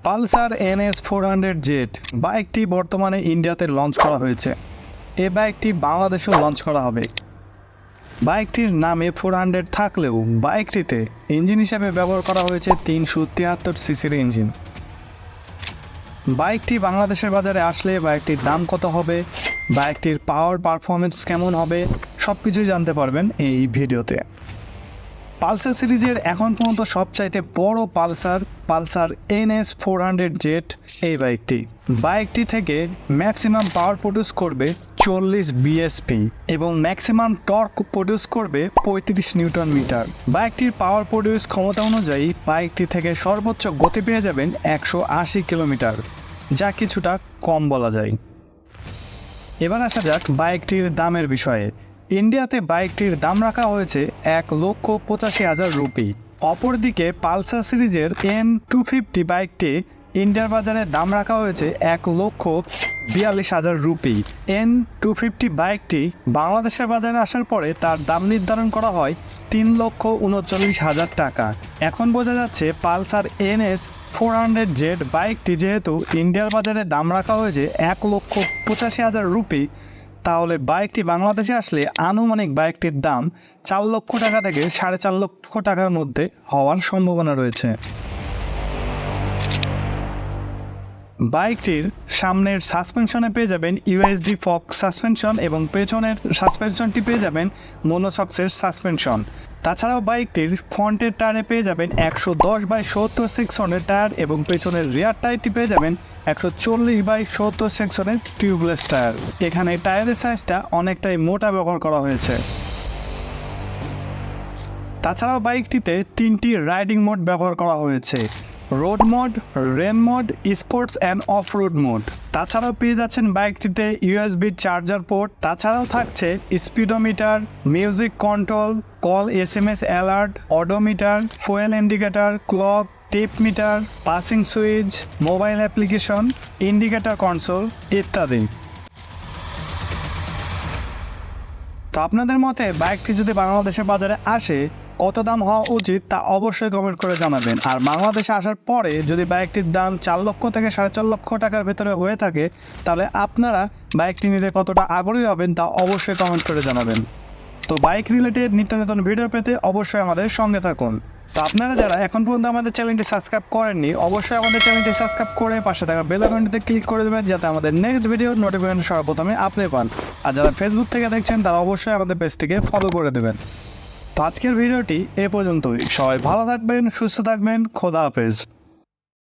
Pulsar NS400Z বাইকটি বর্তমানে ইন্ডিয়াতে লঞ্চ করা হয়েছে। এই বাইকটি বাংলাদেশেও লঞ্চ করা হবে। বাইকটির নামে 400 থাকলেও বাইকটিতে ইঞ্জিন হিসেবে ব্যবহার করা হয়েছে 373 সিসির ইঞ্জিন। বাইকটি বাংলাদেশের বাজারে আসলে বাইকটির দাম কত হবে, বাইকটির পাওয়ার পারফরমেন্স কেমন হবে, সব কিছুই জানতে পারবেন এই ভিডিওতে। পালসার সিরিজের এখন পর্যন্ত সবচাইতে বড় পালসার NS400Z এই বাইকটি থেকে ম্যাক্সিমাম পাওয়ার প্রডিউস করবে 40 bhp এবং ম্যাক্সিমাম টর্ক প্রডিউস করবে 35 নিউটন মিটার। বাইকটির পাওয়ার প্রডিউস ক্ষমতা অনুযায়ী বাইকটি থেকে সর্বোচ্চ গতি পেয়ে যাবেন 180 কিলোমিটার, যা কিছুটা কম বলা যায়। এবার আসা যাক বাইকটির দামের বিষয়ে। ইন্ডিয়াতে বাইকটির দাম রাখা হয়েছে 1,85,000 রুপি। অপরদিকে পালসার সিরিজের N250 বাইকটি ইন্ডিয়ার বাজারে দাম রাখা হয়েছে 1,42,000 রুপি। N250 বাইকটি বাংলাদেশের বাজারে আসার পরে তার দাম নির্ধারণ করা হয় 3,39,000 টাকা। এখন বোঝা যাচ্ছে পালসার NS400Z বাইকটি যেহেতু ইন্ডিয়ার বাজারে দাম রাখা হয়েছে 1,85,000 রুপি, তাহলে বাইকটি বাংলাদেশে আসলে আনুমানিক বাইকটির দাম 4 লক্ষ টাকা থেকে 4.5 লক্ষ টাকার মধ্যে হওয়ার সম্ভাবনা রয়েছে। বাইকটির সামনের সাসপেনশনে পেয়ে যাবেন USD ফক সাসপেনশন এবং পেছনের সাসপেনশনটি পেয়ে যাবেন মোনোসক্সের সাসপেনশন। তাছাড়াও বাইকটির ফ্রন্টের টায়ারে পেয়ে যাবেন 110/70 সেকশনের টায়ার এবং পেছনের রিয়ার টায়ারটি পেয়ে যাবেন 140/70 সেকশনের টিউবলেস টায়ার। এখানে টায়ারের সাইজটা অনেকটাই মোটা ব্যবহার করা হয়েছে। তাছাড়াও বাইকটিতে 3টি রাইডিং মোড ব্যবহার করা হয়েছে: road mode, rain mode, sports and off road mode. তাছাড়াও পেয়ে যাচ্ছেন বাইকটিতে USB চার্জার পোর্ট। তাছাড়াও থাকছে speedometer, music control, call SMS alert, odometer, fuel indicator, clock, tape meter, passing switch, mobile application, indicator console ইত্যাদি। তো আপনাদের মতে বাইকটি যদি বাংলাদেশের বাজারে আসে কত দাম হওয়া উচিত তা অবশ্যই কমেন্ট করে জানাবেন। আর বাংলাদেশে আসার পরে যদি বাইকটির দাম 4 লক্ষ থেকে 4.5 লক্ষ টাকার ভেতরে হয়ে থাকে, তাহলে আপনারা বাইকটি নিতে কতটা আগ্রহী হবেন তা অবশ্যই কমেন্ট করে জানাবেন। তো বাইক রিলেটেড নিত্য নতুন ভিডিও পেতে অবশ্যই আমাদের সঙ্গে থাকুন। তো আপনারা যারা এখন পর্যন্ত আমাদের চ্যানেলটি সাবস্ক্রাইব করেননি, অবশ্যই আমাদের চ্যানেলটি সাবস্ক্রাইব করে পাশে থাকা বেল আইকনটিতে ক্লিক করে দেবেন, যাতে আমাদের নেক্সট ভিডিওর নোটিফিকেশন সর্বপ্রথমে আপনি পান। আর যারা ফেসবুক থেকে দেখছেন তারা অবশ্যই আমাদের পেজটিকে ফলো করে দেবেন। তো আজকের ভিডিওটি এ পর্যন্তই। সবাই ভালো থাকবেন, সুস্থ থাকবেন, খোদা হাফেজ।